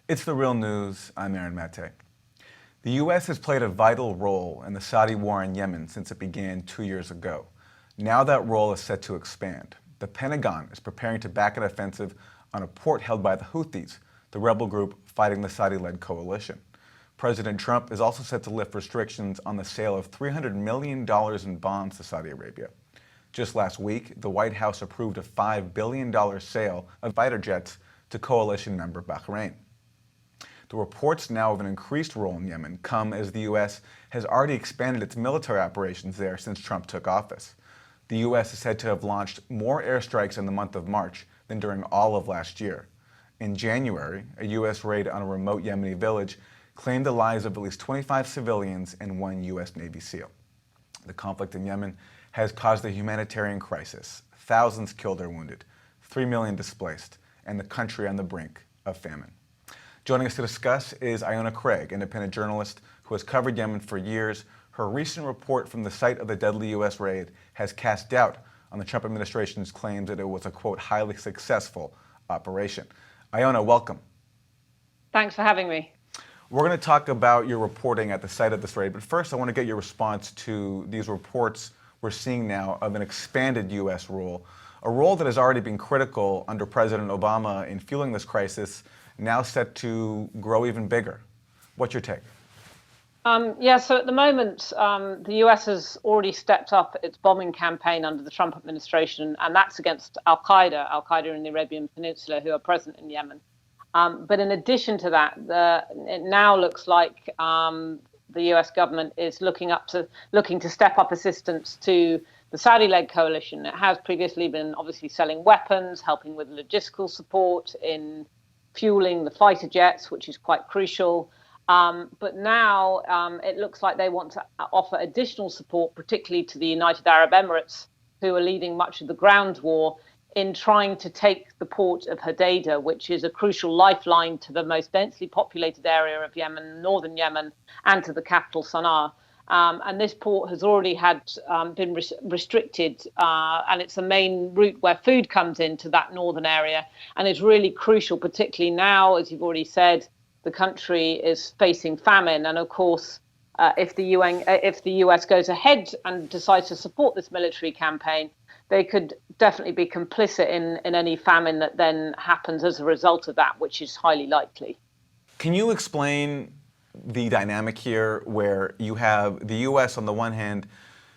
It's the real news. I'm Aaron Mate. The U.S. has played a vital role in the Saudi war in Yemen since it began 2 years ago. Now that role is set to expand. The Pentagon is preparing to back an offensive on a port held by the Houthis, the rebel group fighting the Saudi-led coalition. President Trump is also set to lift restrictions on the sale of $300 million in bonds to Saudi Arabia. Just last week, the White House approved a $5 billion sale of fighter jets to coalition member Bahrain. The reports now of an increased role in Yemen come as the U.S. has already expanded its military operations there since Trump took office. The U.S. is said to have launched more airstrikes in the month of March than during all of last year. In January, a U.S. raid on a remote Yemeni village claimed the lives of at least 25 civilians and one U.S. Navy SEAL. The conflict in Yemen has caused a humanitarian crisis, thousands killed or wounded, 3 million displaced, and the country on the brink of famine. Joining us to discuss is Iona Craig, independent journalist who has covered Yemen for years. Her recent report from the site of the deadly U.S. raid has cast doubt on the Trump administration's claims that it was a, quote, highly successful operation. Iona, welcome. Thanks for having me. We're going to talk about your reporting at the site of this raid, but first I want to get your response to these reports we're seeing now of an expanded U.S. role, a role that has already been critical under President Obama in fueling this crisis, now set to grow even bigger. What's your take? So at the moment, the US has already stepped up its bombing campaign under the Trump administration, and that's against Al-Qaeda in the Arabian Peninsula, who are present in Yemen. But in addition to that, it now looks like the US government is looking to step up assistance to the Saudi-led coalition. It has previously been obviously selling weapons, helping with logistical support in fueling the fighter jets, which is quite crucial. But now it looks like they want to offer additional support, particularly to the United Arab Emirates, who are leading much of the ground war in trying to take the port of Hodeidah, which is a crucial lifeline to the most densely populated area of Yemen, northern Yemen, and to the capital, Sana'a. And this port has already been restricted, and it's the main route where food comes into that northern area. And it's really crucial, particularly now, as you've already said, the country is facing famine. And of course, if the US goes ahead and decides to support this military campaign, they could definitely be complicit in any famine that then happens as a result of that, which is highly likely. Can you explain the dynamic here where you have the U.S. on the one hand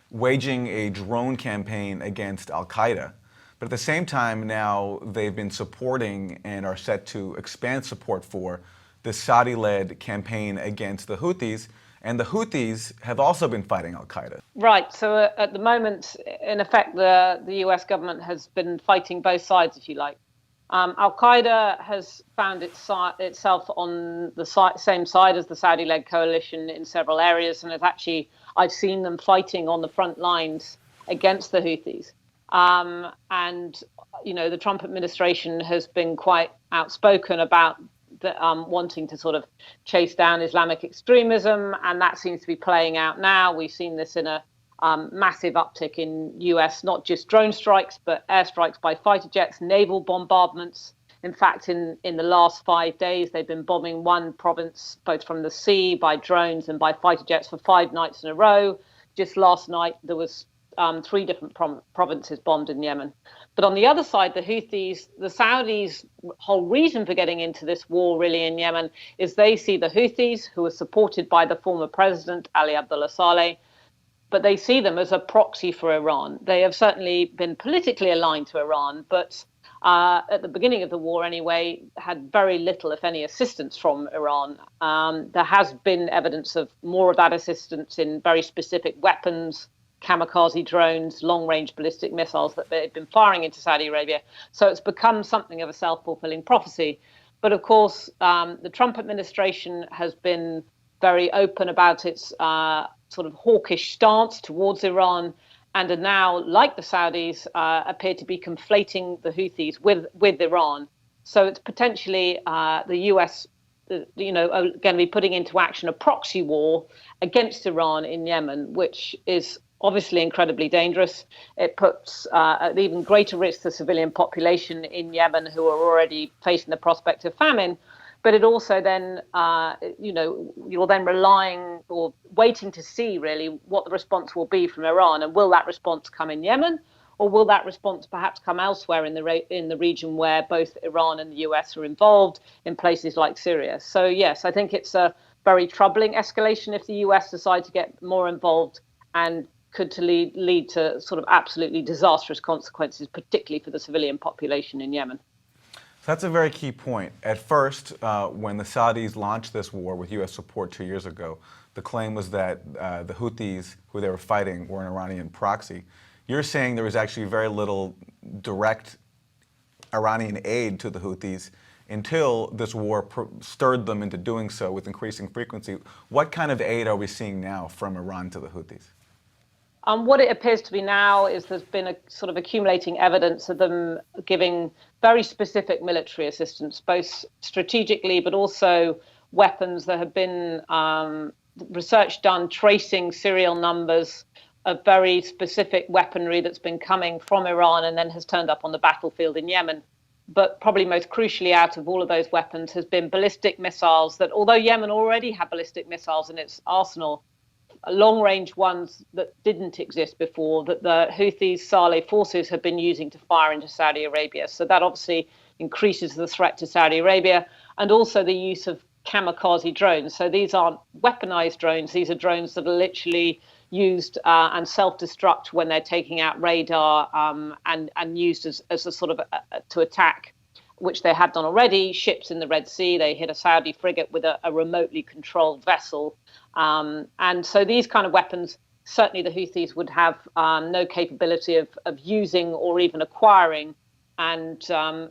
waging a drone campaign against Al-Qaeda, but at the same time now they've been supporting and are set to expand support for the Saudi-led campaign against the Houthis, and the Houthis have also been fighting Al-Qaeda. Right, so at the moment, in effect, the US government has been fighting both sides, if you like. Al-Qaeda has found itself on the same side as the Saudi-led coalition in several areas, and I've seen them fighting on the front lines against the Houthis. And the Trump administration has been quite outspoken about wanting to sort of chase down Islamic extremism, and that seems to be playing out now. We've seen this in a massive uptick in US, not just drone strikes, but airstrikes by fighter jets, naval bombardments. In fact, in the last 5 days, they've been bombing one province, both from the sea, by drones and by fighter jets for 5 nights in a row. Just last night, there was 3 different provinces bombed in Yemen. But on the other side, the Houthis, the Saudis' whole reason for getting into this war really in Yemen is they see the Houthis, who are supported by the former president, Ali Abdullah Saleh, but they see them as a proxy for Iran. They have certainly been politically aligned to Iran, but at the beginning of the war anyway, had very little, if any, assistance from Iran. There has been evidence of more of that assistance in very specific weapons, kamikaze drones, long-range ballistic missiles that they've been firing into Saudi Arabia. So it's become something of a self-fulfilling prophecy. But of course, the Trump administration has been very open about its sort of hawkish stance towards Iran, and are now, like the Saudis, appear to be conflating the Houthis with Iran. So it's potentially the US, are going to be putting into action a proxy war against Iran in Yemen, which is obviously incredibly dangerous. It puts at even greater risk the civilian population in Yemen, who are already facing the prospect of famine. But it also then, you're then relying or waiting to see really what the response will be from Iran, and will that response come in Yemen, or will that response perhaps come elsewhere in the region where both Iran and the US are involved, in places like Syria? So yes, I think it's a very troubling escalation if the US decide to get more involved, and could to lead to sort of absolutely disastrous consequences, particularly for the civilian population in Yemen. So that's a very key point. At first, when the Saudis launched this war with U.S. support 2 years ago, the claim was that the Houthis, who they were fighting, were an Iranian proxy. You're saying there was actually very little direct Iranian aid to the Houthis until this war stirred them into doing so with increasing frequency. What kind of aid are we seeing now from Iran to the Houthis? What it appears to be now is there's been a sort of accumulating evidence of them giving very specific military assistance, both strategically but also weapons. There have been research done tracing serial numbers of very specific weaponry that's been coming from Iran and then has turned up on the battlefield in Yemen. But probably most crucially out of all of those weapons has been ballistic missiles that, although Yemen already had ballistic missiles in its arsenal, long-range ones that didn't exist before, that the Houthis, Saleh forces have been using to fire into Saudi Arabia. So that obviously increases the threat to Saudi Arabia, and also the use of kamikaze drones. So these aren't weaponized drones. These are drones that are literally used and self-destruct when they're taking out radar, and used as a sort of to attack, which they had done already, ships in the Red Sea. They hit a Saudi frigate with a remotely controlled vessel. And so these kind of weapons, certainly the Houthis would have no capability of using or even acquiring. And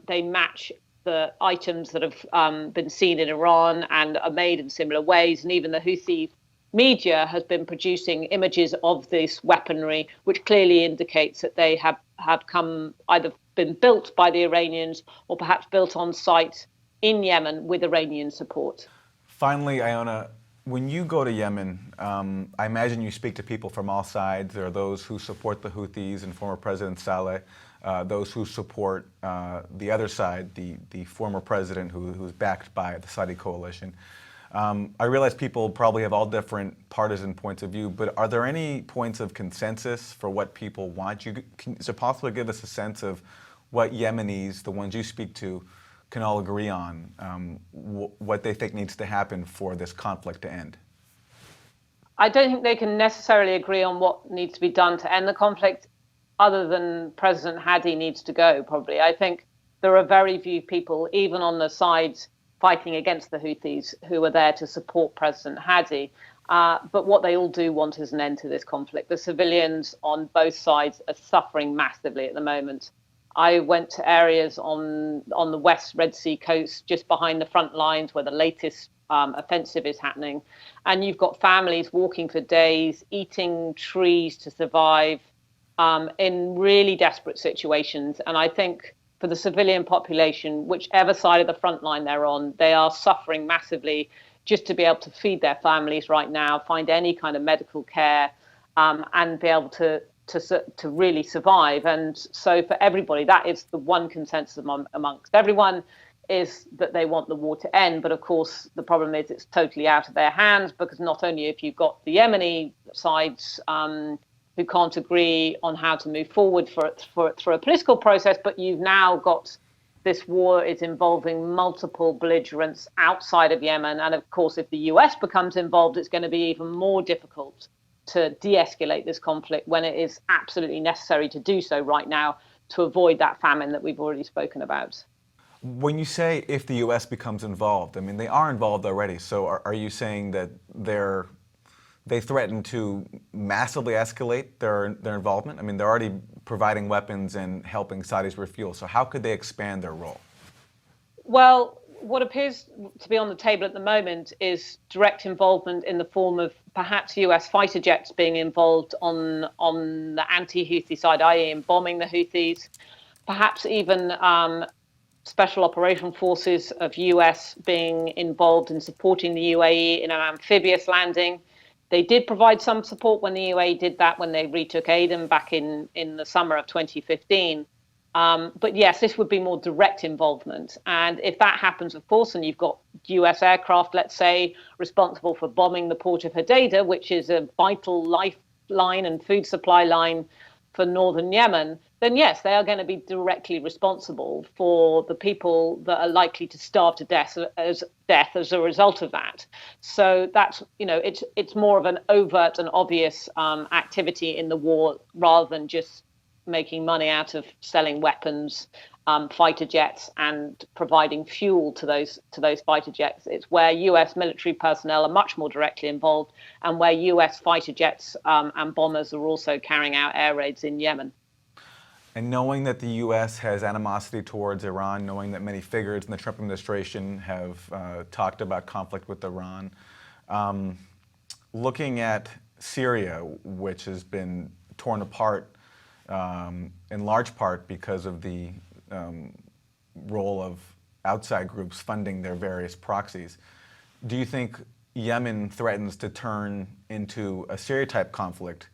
they match the items that have been seen in Iran and are made in similar ways. And even the Houthi media has been producing images of this weaponry, which clearly indicates that they have come either been built by the Iranians or perhaps built on site in Yemen with Iranian support. Finally, Iona, when you go to Yemen, I imagine you speak to people from all sides. There are those who support the Houthis and former President Saleh, those who support the other side, the former president who's backed by the Saudi coalition. I realize people probably have all different partisan points of view, but are there any points of consensus for what people want? Is it possible to give us a sense of what Yemenis, the ones you speak to, can all agree on, what they think needs to happen for this conflict to end? I don't think they can necessarily agree on what needs to be done to end the conflict, other than President Hadi needs to go, probably. I think there are very few people, even on the sides fighting against the Houthis, who are there to support President Hadi. But what they all do want is an end to this conflict. The civilians on both sides are suffering massively at the moment. I went to areas on the West Red Sea coast, just behind the front lines where the latest offensive is happening. And you've got families walking for days, eating trees to survive, in really desperate situations. And I think for the civilian population, whichever side of the front line they're on, they are suffering massively just to be able to feed their families right now, find any kind of medical care, and be able to really survive. And so for everybody, that is the one consensus amongst everyone, is that they want the war to end. But of course, the problem is it's totally out of their hands, because not only have you got the Yemeni sides who can't agree on how to move forward for a political process, but you've now got this war is involving multiple belligerents outside of Yemen. And of course, if the US becomes involved, it's going to be even more difficult to de-escalate this conflict, when it is absolutely necessary to do so right now to avoid that famine that we've already spoken about. When you say if the U.S. becomes involved, I mean, they are involved already. So are you saying that they threaten to massively escalate their involvement? I mean, they're already providing weapons and helping Saudis refuel. So how could they expand their role? Well, what appears to be on the table at the moment is direct involvement in the form of perhaps US fighter jets being involved on the anti-Houthi side, i.e. in bombing the Houthis, perhaps even special operation forces of US being involved in supporting the UAE in an amphibious landing. They did provide some support when the UAE did that, when they retook Aden back in the summer of 2015. But yes, this would be more direct involvement. And if that happens, of course, and you've got US aircraft, let's say, responsible for bombing the port of Hodeidah, which is a vital lifeline and food supply line for northern Yemen, then yes, they are going to be directly responsible for the people that are likely to starve to death as a result of that. So that's, it's more of an overt and obvious activity in the war rather than just making money out of selling weapons, fighter jets, and providing fuel to those fighter jets. It's where US military personnel are much more directly involved, and where US fighter jets and bombers are also carrying out air raids in Yemen. And knowing that the U.S. has animosity towards Iran, knowing that many figures in the Trump administration have talked about conflict with Iran, looking at Syria, which has been torn apart in large part because of the role of outside groups funding their various proxies, do you think Yemen threatens to turn into a Syria-type conflict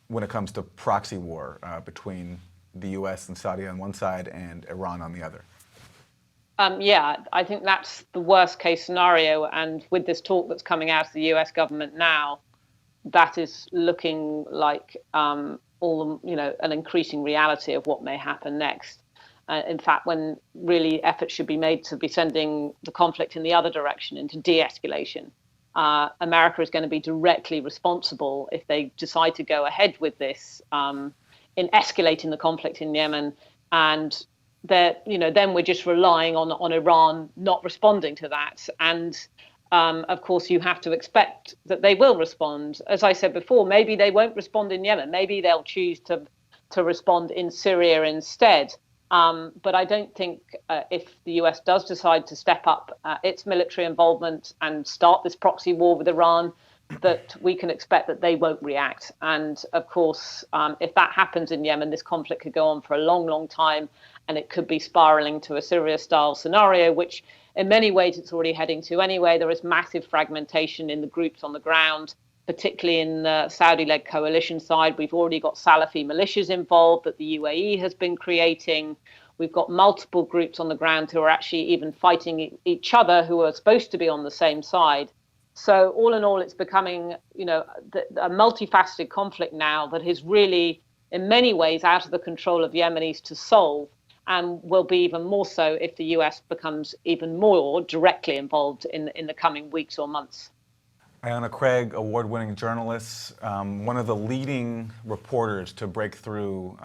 when it comes to proxy war between the U.S. and Saudi on one side and Iran on the other? Yeah, I think that's the worst case scenario. And with this talk that's coming out of the US government now, that is looking like an increasing reality of what may happen next. In fact, when really efforts should be made to be sending the conflict in the other direction, into de-escalation, America is going to be directly responsible if they decide to go ahead with this in escalating the conflict in Yemen, and that then we're just relying on Iran not responding to that. And of course, you have to expect that they will respond. As I said before, maybe they won't respond in Yemen. Maybe they'll choose to respond in Syria instead. But I don't think if the US does decide to step up its military involvement and start this proxy war with Iran, that we can expect that they won't react. And of course, if that happens in Yemen, this conflict could go on for a long, long time, and it could be spiraling to a Syria-style scenario, which in many ways it's already heading to anyway. There is massive fragmentation in the groups on the ground, particularly in the Saudi-led coalition side. We've already got Salafi militias involved that the UAE has been creating. We've got multiple groups on the ground who are actually even fighting each other, who are supposed to be on the same side. So all in all, it's becoming, a multifaceted conflict now that is really, in many ways, out of the control of Yemenis to solve, and will be even more so if the US becomes even more directly involved in the coming weeks or months. Ayanna Craig, award-winning journalist, one of the leading reporters to break through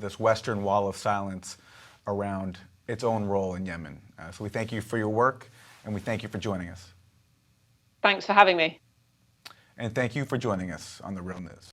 this Western wall of silence around its own role in Yemen. So we thank you for your work, and we thank you for joining us. Thanks for having me. And thank you for joining us on The Real News.